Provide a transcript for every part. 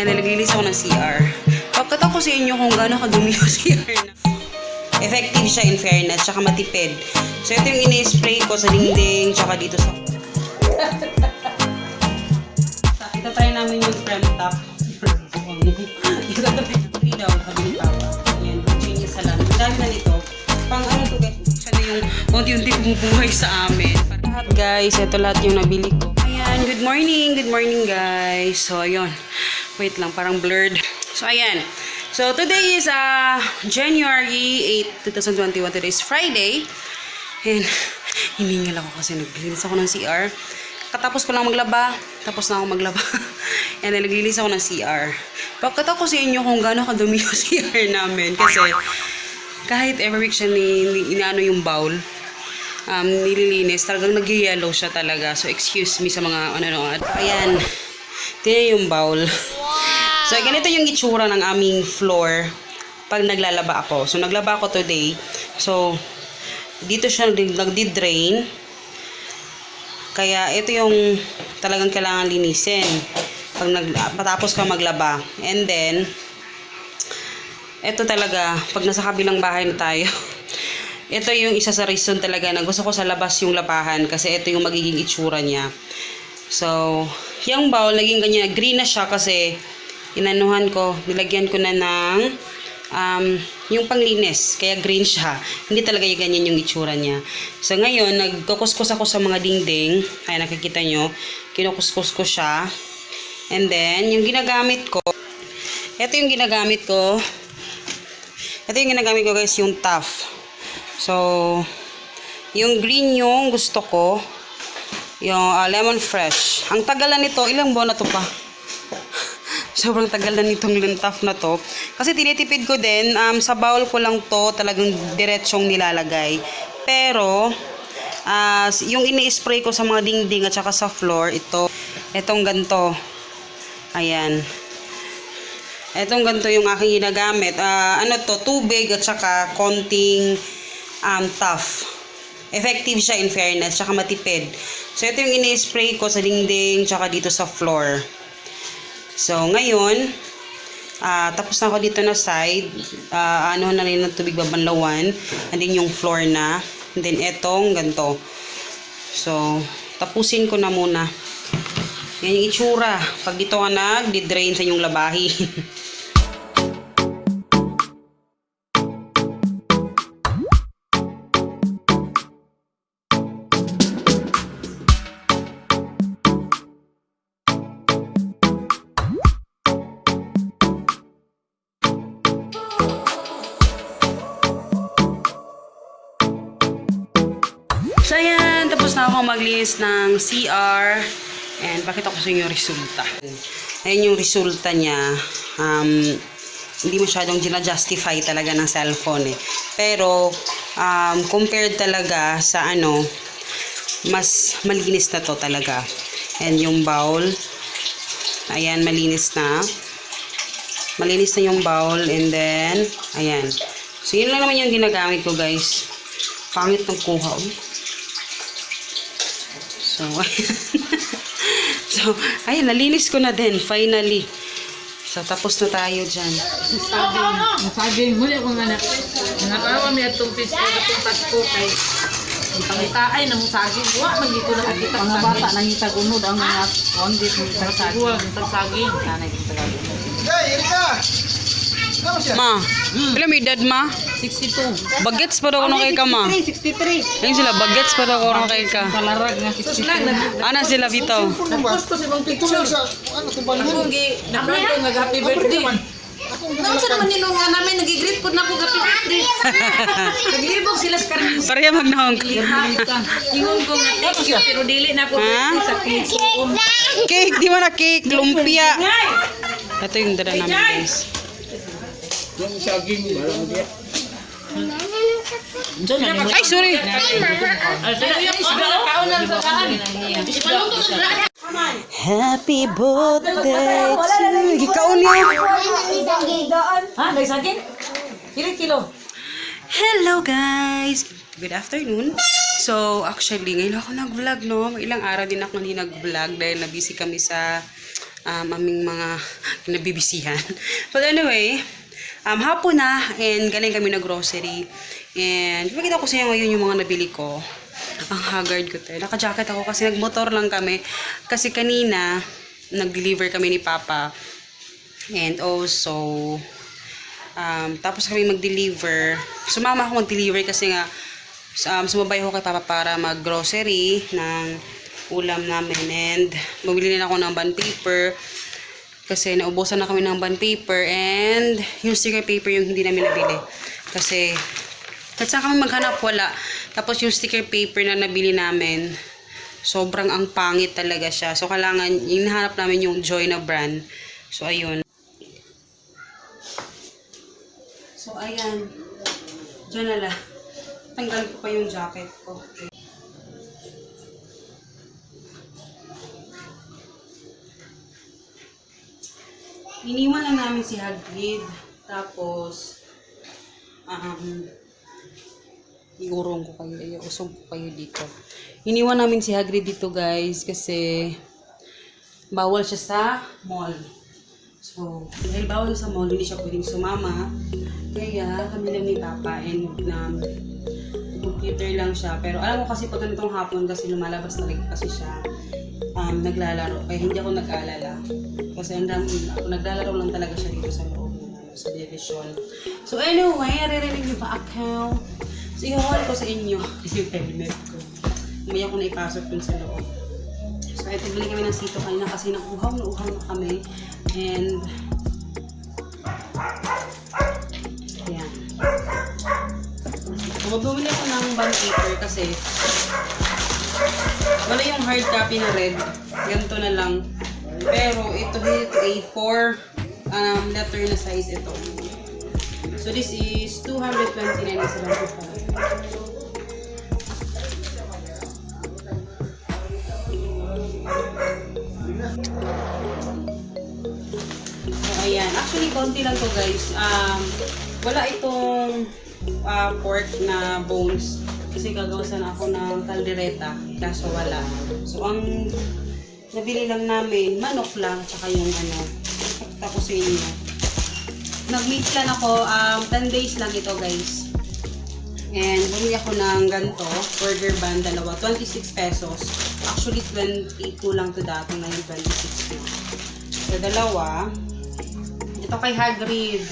And then, naglinis ako ng CR. Pagkataw ko sa inyo kung gaano kadumi yung CR na. Effective siya in fairness, tsaka matipid. So, ito yung ini-spray ko sa dingding, tsaka dito sa... Itatry namin yung frame top. Itatry namin daw, sabi ni Papa. Ayan, changes sa lang. Ang dami na nito. Pang ano to guys, siya na yung unti-unti bumubuhay sa amin. Lahat guys, ito lahat yung nabili ko. Ayan, good morning guys. So, ayun. Wait lang, parang blurred. So, ayan. So, today is January 8, 2021. Today is Friday. And, hiningal ako kasi naglinis ako ng CR. Katapos ko lang maglaba. Tapos na ako maglaba. And then, naglinis ako ng CR. Pagkataw ko sa inyo kung gaano kadumi yung CR namin. Kasi, kahit every week siya inaano yung bowl, nililinis, talagang nag-yellow siya talaga. So, excuse me sa mga ano. Ayan. Tingnan yung bowl. So, ganito yung itsura ng aming floor pag naglalaba ako. So, naglaba ako today. So, dito siya nagdi-drain. Kaya, ito yung talagang kailangan linisin pag patapos ka maglaba. And then, ito talaga, pag nasa kabilang bahay na tayo, ito yung isa sa reason talaga na gusto ko sa labas yung labahan kasi ito yung magiging itsura niya. So, yung bowl, naging ganyan, green na siya kasi inanuhan ko, nilagyan ko na ng yung panglinis, kaya green siya. Hindi talaga yung ganyan yung itsura niya. So ngayon, nagkukuskus ako sa mga dingding. Ay, nakikita nyo, kinukuskus ko siya. And then, yung ginagamit ko, ito yung ginagamit ko. Ito yung ginagamit ko guys, yung tough. So, yung green yung gusto ko. Yung lemon fresh. Ang tagalan nito, ilang buwan na to pa? Sobrang tagal na nitong lintaf na to. Kasi tinitipid ko din, sa bowl ko lang to talagang diretsong nilalagay. Pero, yung ini-spray ko sa mga dingding at saka sa floor, itong ganito. Ayan. Itong ganito yung aking ginagamit. Tubig at saka konting tough. Effective siya in fairness, tsaka matipid. So, ito yung ini-spray ko sa dingding, tsaka dito sa floor. So, ngayon, tapos na ako dito na side. Na rin ng tubig babanlawan. And then yung floor na. And then etong ganito. So, tapusin ko na muna. Yan yung itsura. Pag dito ka nag-drain sa yung labahin. So, ayan. Tapos na ako maglinis ng CR. And pakita ko sa inyo yung resulta. Ayan yung resulta niya. Hindi masyadong gina-justify talaga ng cellphone eh. Pero, compared talaga sa mas malinis na to talaga. And yung bowl. Ayan, malinis na. Malinis na yung bowl. And then, ayan. So, yun lang naman yung ginagamit ko guys. Pangit ng kuha. So, ayun, nalinis ko na din, finally. So, tapos na tayo dyan. Saging, muli akong anak. Nakawa may atong piso, atong pasko kay pangitaay na mong saging. Wa, magiging na kakita. Mga bata, nangitag unod ang mga kondit ng saging. Ang saging. Nanay kong talaga. Hey, Erika! Ma, ilan may edad ma? 62. Bagets pa daw kay ka ma. 63. Ayun sila, bagets pa daw kay ka. Palarag nga 62. Ana sila bitaw. Nagpost ko sa ibang picture. Akong na-brand ko nga happy birthday. Naon sa naman nino nga namin nagigreet ko na po happy birthday. Naglibog sila sa karmis. Pareha magnahong. Ingon ko nga pero dili na ko sa cake. Cake, di man na cake, lumpia. Ito yung dala namin guys. Yung saging, malang dia. Ay, sorry. Happy birthday to you. Ikaw niya. Ha? May saging? Kilo. Hello guys. Good afternoon. So, actually, ngayon ako nag-vlog, no? Ilang araw din ako hindi nag-vlog dahil na-busy kami sa aming mga nabibisihan. But anyway, hapon na and galing kami na grocery. And ipakita ko sa inyo ngayon yung mga nabili ko. Ang haggard ko tayo. Naka-jacket ako kasi nagmotor lang kami. Kasi kanina, nag-deliver kami ni Papa. And also, tapos kami mag-deliver. Sumama ako mag-deliver kasi nga, sumabay ako kay Papa para mag-grocery ng ulam namin. And bumili na ako ng bond paper. Kasi naubusan na kami ng bond paper. And yung sticker paper yung hindi namin nabili. Kasi, kahit saan kami maghanap, wala. Tapos yung sticker paper na nabili namin, sobrang ang pangit talaga siya. So, kailangan, hinahanap namin yung Joy na brand. So, ayun. So, ayan. Diyan na lang. Tanggal ko pa yung jacket ko. Iniwan lang namin si Hagrid. Tapos, iurong ko kayo, usog ko kayo dito. Iniwan namin si Hagrid dito guys kasi bawal siya sa mall. So, dahil bawal sa mall, hindi siya pwedeng sumama. Kaya kami lang ni Papa and computer lang siya. Pero alam ko kasi pag ganitong hapon kasi lumalabas talaga kasi siya naglalaro. Kaya hindi ako nag-aalala. Kasi ako naglalaro lang talaga siya dito sa loob sa division. So anyway, naririnig niyo ba ako? So, i-haul ko sa inyo yung helmet ko. Umaya ko na ipasok dun sa loob. So, ito bili kami ng sito kanina kasi uhaw na kami. And, ayan. So, bumili ako ng bond paper kasi wala yung hard copy na red. Ganito na lang. Pero, ito A4 letter na size ito. So, this is 229.75. So, ayan. Actually, konti lang to guys. Wala itong pork na bones. Kasi gagawasan ako ng kaldereta. Kaso wala. So, ang nabili lang namin, manok lang. Tsaka yung pakita ko sa inyo. Nag-meat plan ako. 10 days lang ito guys. And bumili ako ng ganito. Burger bun, dalawa. 26 pesos. Actually, 22 lang to dati. Ngayon, 26 na. So, dalawa. Ito kay Hagrid.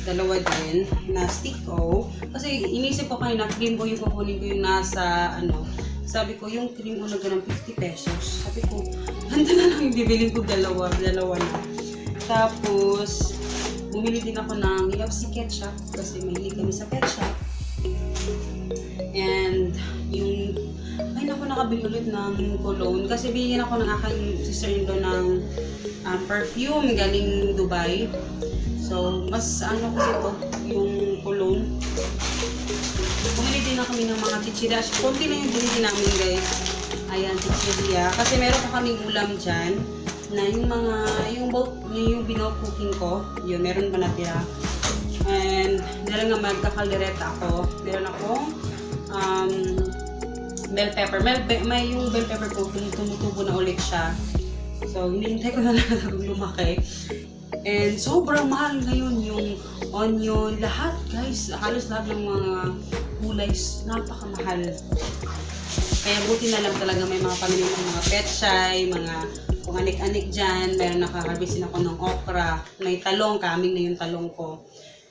Dalawa din. Na stick-o. Kasi inisip ko kayo na cream o yung kukunin ko yung nasa, sabi ko, yung cream o nagka ng 50 pesos. Sabi ko, handa na lang yung bibilin ko dalawa. Dalawa na. Tapos, bumili din ako ng Hilapsi ketchup kasi mahilig kami sa ketchup. And yung nakabili ulit ng cologne kasi binigyan ako ng aking sister-in-law ng perfume galing Dubai. So, mas kasi ito, yung cologne. Bumili din na kami ng mga chichirya. Kunti na yung binili namin guys. Ayan, chichirya. Kasi meron pa kaming ulam dyan na yung binout cooking ko, yun, meron pa natira. And, dahil nga magkakaldereta ako, meron akong bell pepper. May yung bell pepper ko, tumutubo na ulit siya. So, hinihintay ko na lang lumaki. And, sobrang mahal ngayon yung onion. Lahat, guys, halos lahat ng mga gulay, napakamahal. Kaya buti na lang talaga may mga pamilya ng mga pechay, mga kung anik-anik dyan, meron nakaharvestin ako ng okra, may talong, kaming na yung talong ko.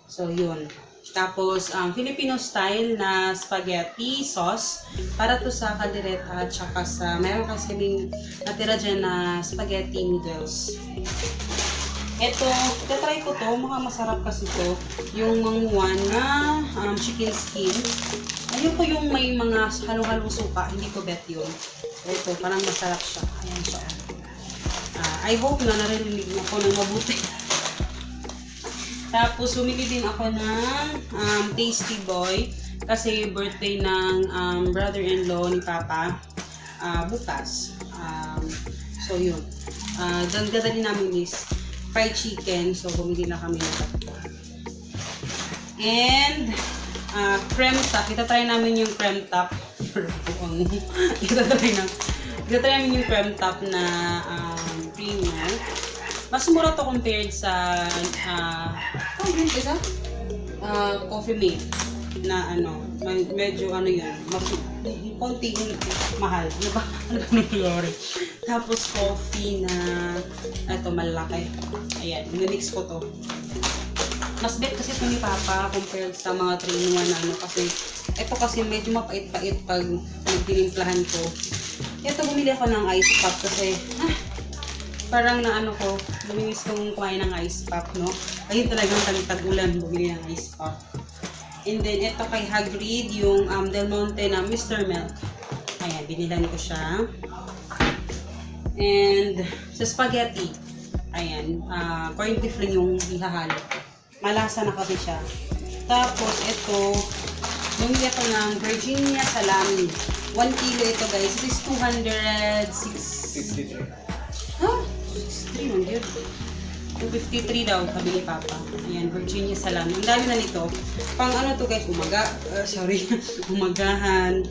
So, yun. Tapos, Filipino style na spaghetti sauce para to sa kaldereta at saka sa, meron kasi kaming natira dyan na spaghetti noodles. Ito, tatry ko to, masarap kasi to. Yung mangwan na chicken skin. Ayun ko yung may mga halo-halo suka, hindi ko bet yun. So, ito, parang masarap siya. Ayan siya. I hope na naririnig mo ko ng mabuti. Tapos, bumili din ako ng Tasty Boy kasi birthday ng brother-in-law ni Papa bukas. So, yun. Dadali namin is fried chicken. So, bumili na kami ng tatlo. And, creme top. Itatry namin yung creme top. Itatry namin yung creme top na creamer. Mas mura to compared sa Coffee Mate na ano, medyo ano yun, konting mahal. Ano ba nangyayari? Tapos coffee na ito malaki. Ayan, minix ko to. Mas bet kasi ito ni Papa compared sa mga 3-in-1 na ano, kasi ito kasi medyo mapait-pait pag nagtinimplahan ko. Ito bumili ako ng ice pop kasi parang na ano ko, luminis kong kumain ng ice pop, no? Ayun talagang tag-ulan, bumili ng ice pop. And then ito kay Hagrid, yung Del Monte na Mr. Milk. Ayan, binilan ko siya. And sa spaghetti, ayan, corned beef lang yung ihahalo. Malasa na kasi siya. Tapos ito, bumili ako ng Virginia salami. 1 kilo ito guys. It is 253. Huh? 63 lang yun. 253 daw, sabi ni Papa. Ayan, Virginia salami. Ang dami na nito. Pang ano to guys, umagahan.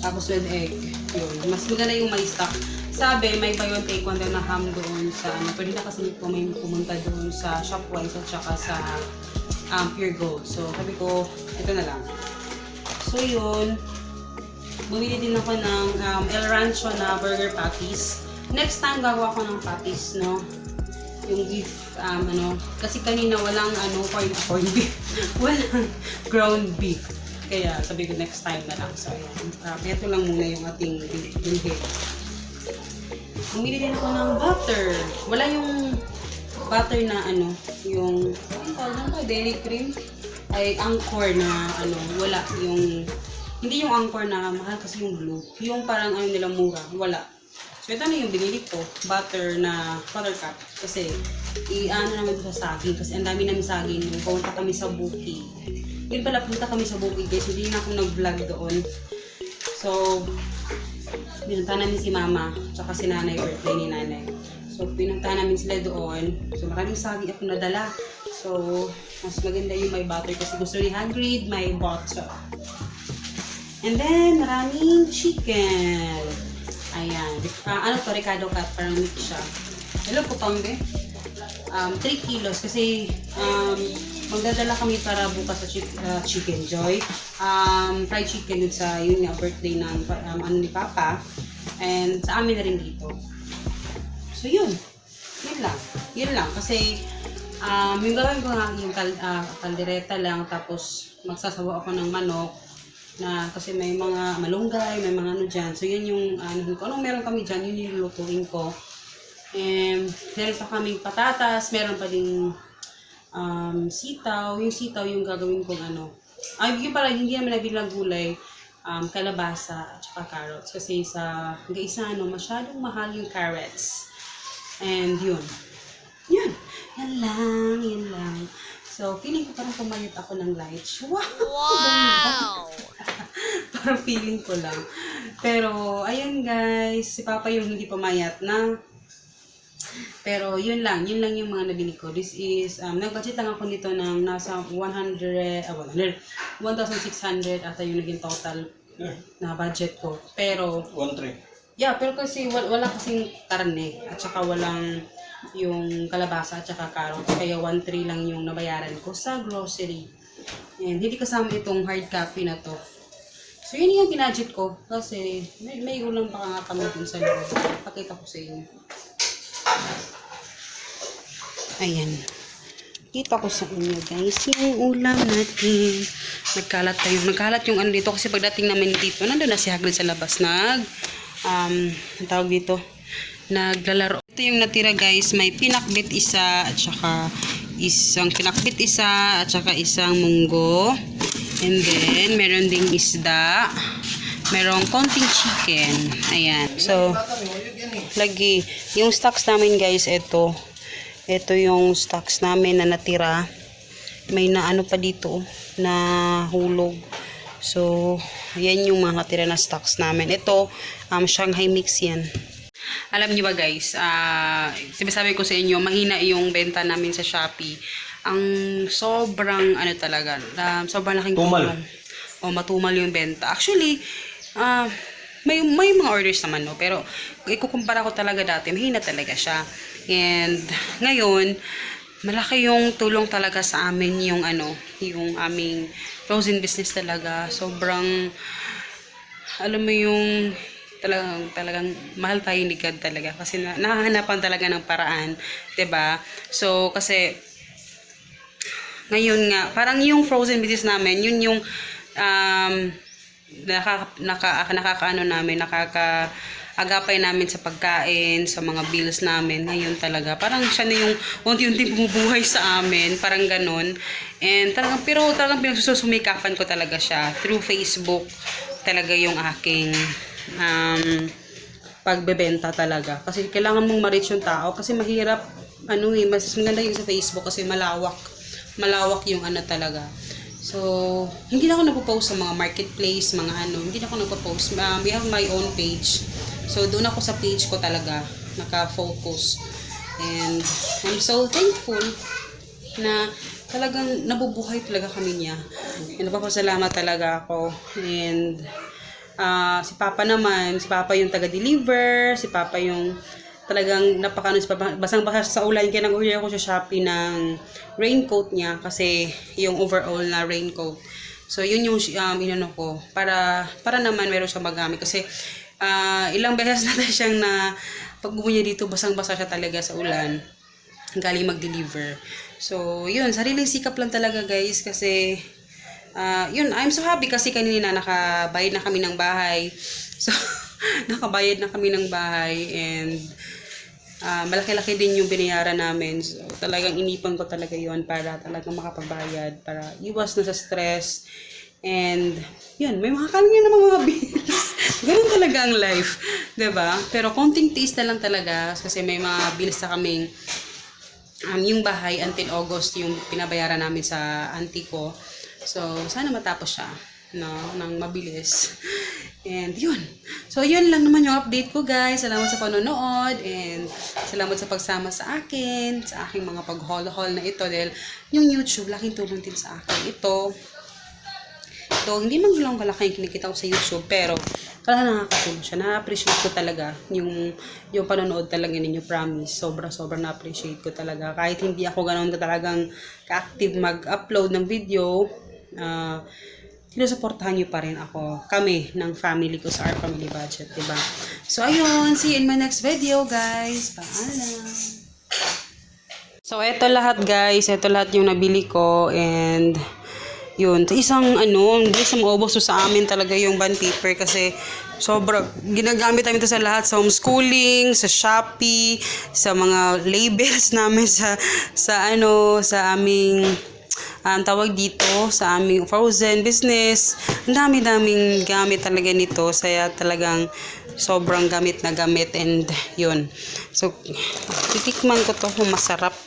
Tapos with egg. Yun. Mas maganda yung may stock. Sabi, may buy one take one daw na ham doon sa ano. Pwede na kasi po may pumunta doon sa Shopwise at saka sa Pure Gold. So, sabi ko, ito na lang. So, yun. Bumili din ako ng El Rancho na burger patties. Next time, gagawa ko ng patties, no? Yung beef, kasi kanina walang corned beef. Walang ground beef. Kaya, sabi ko next time na lang. So, ayan. Ito lang muna yung ating bilhin. Bumili din ako ng butter. Wala yung butter na yung dairy cream. Ay, Anchor na wala yung, hindi yung Anchor na mahal kasi yung blue. Yung parang nila mura, wala. So, ito na yung binili ko, butter na buttercup. Kasi, naman ito sa saging. Kasi ang dami namin saging. Pumunta kami sa Bukid. Yun pala, punta kami sa Bukid guys. Hindi na ako nag-vlog doon. So, pinunta namin si Mama, tsaka si Nanay, birthday ni Nanay. So, pinunta namin sila doon. So, maraming saging ako nadala. So, mas maganda yung may butter kasi gusto ni Hagrid, may butter. And then, maraming chicken. Ayan. Ricardo cut, parang mix siya. Hello po, Pambe. 3 kilos kasi magdadala kami para bukas sa Chicken Joy. Fried chicken dun sa yun nga birthday ng ni Papa. And sa amin na rin dito. So yun. Yun lang. Kasi yung gawin ko nga yung kaldereta lang. Tapos magsasawa ako ng manok. Na kasi may mga malunggay, may mga dyan. So yun yung anong meron kami dyan, yun yung lutuin ko. And meron pa kaming patatas, meron pa ding sitaw. Yung sitaw yung gagawin kong yun pala, hindi naman nabilang gulay, kalabasa at saka carrots. Kasi sa masyadong mahal yung carrots. And yun. Yan lang. So, feeling ko parang pumayat ako ng lights. Wow! Parang feeling ko lang. Pero, ayun guys, si Papa yung hindi pumayat na. Pero, yun lang yung mga nabili ko. This is, nag-budget lang ako nito ng nasa 1,600 ata yung naging total na budget ko. Pero, 1,300. Yeah, pero kasi wala kasing karne at saka walang yung kalabasa at saka carrots. Kaya 1,300 lang yung nabayaran ko sa grocery. And hindi kasama itong hard copy na to. So yun yung binudget ko kasi may ulam pa nga kami dun sa loob. Pakita ko sa inyo. Ayan. Kita ko sa inyo guys yung ulam natin. Nagkalat yung dito kasi pagdating namin dito, nandun na si Hagrid sa labas ang tawag dito, naglalaro. Ito yung natira guys, may pinakbit isa at saka isang munggo. And then, meron ding isda. Merong konting chicken. Ayan. So, lagi. Yung stocks namin guys, ito yung stocks namin na natira. May pa dito, na hulog. So, yan yung mga natira na stocks namin. Ito, Shanghai mix yan. Alam niyo ba guys, sabi ko sa inyo, mahina yung benta namin sa Shopee. Ang sobrang, talaga, sobrang laking tumal. Matumal yung benta. Actually, may mga orders naman, no? Pero, ikukumpara ko talaga dati, mahina talaga siya. And ngayon, malaki yung tulong talaga sa amin yung yung aming frozen business talaga. Sobrang, alam mo yung talagang mahal tayo ni God talaga kasi nakahanapan talaga ng paraan, 'di ba? So kasi ngayon nga parang yung frozen business namin, yun yung nakakaagapay namin sa pagkain, sa mga bills namin. Ngayon talaga parang siya na yung unti-unti bumubuhay sa amin, parang ganon. And talagang pinagsusumikapan ko talaga siya through Facebook talaga yung aking pagbebenta talaga. Kasi kailangan mong ma-reach yung tao kasi mahirap, mas maganda yung sa Facebook kasi malawak yung talaga. So, hindi na ako nagpo-post sa mga marketplace, hindi na ako nagpo-post. We have my own page. So, doon ako sa page ko talaga naka-focus. And I'm so thankful na talagang nabubuhay talaga kami niya. And napapasalamat talaga ako. And si Papa yung taga-deliver, si Papa yung talagang basang-basa sa ulan, kaya nag-order ako sa Shopee ng raincoat niya kasi yung overall na raincoat. So yun yung inano ko para naman meron siyang magamit kasi ilang beses natin siyang pag bumuya dito basang-basa siya talaga sa ulan galing mag-deliver. So yun, sariling sikap lang talaga guys kasi yun, I'm so happy kasi kanina nakabayad na kami ng bahay. So, nakabayad na kami ng bahay and malaki-laki din yung binayaran namin. So, talagang inipan ko talaga yun para talagang makapagbayad, para iwas na sa stress. And, yun, may makakanin na mga bills. Ganun talaga ang life. 'Di ba? Pero konting tiis na lang talaga kasi may mga bills na kaming yung bahay until August yung pinabayaran namin sa auntie ko. So, sana matapos siya, ng mabilis. And, yun. So, yun lang naman yung update ko, guys. Salamat sa panonood. And, salamat sa pagsama sa akin, sa aking mga pag-haul-haul na ito. Dahil, yung YouTube, laking tulong din sa akin. Ito, hindi man lang kalaki yung kinikita ko sa YouTube, pero, talagang nakakatulong siya. Na-appreciate ko talaga yung panonood talaga ninyo, promise. Sobrang na-appreciate ko talaga. Kahit hindi ako ganoon talagang ka-active mag-upload ng video, sinusuportahan nyo pa rin kami ng family ko sa Our Family Budget, diba? So, ayun. See you in my next video, guys. Paalam. So, eto lahat, guys. Eto lahat yung nabili ko. And, yun. Isang, bilis na maubos sa amin talaga yung bond paper kasi sobrang ginagamit namin ito sa lahat. Sa homeschooling, sa Shopee, sa mga labels namin sa aming tawag dito sa aming frozen business. Ang dami-daming gamit talaga nito. Saya talagang sobrang gamit na gamit and yun. So, titikman ko to kung masarap.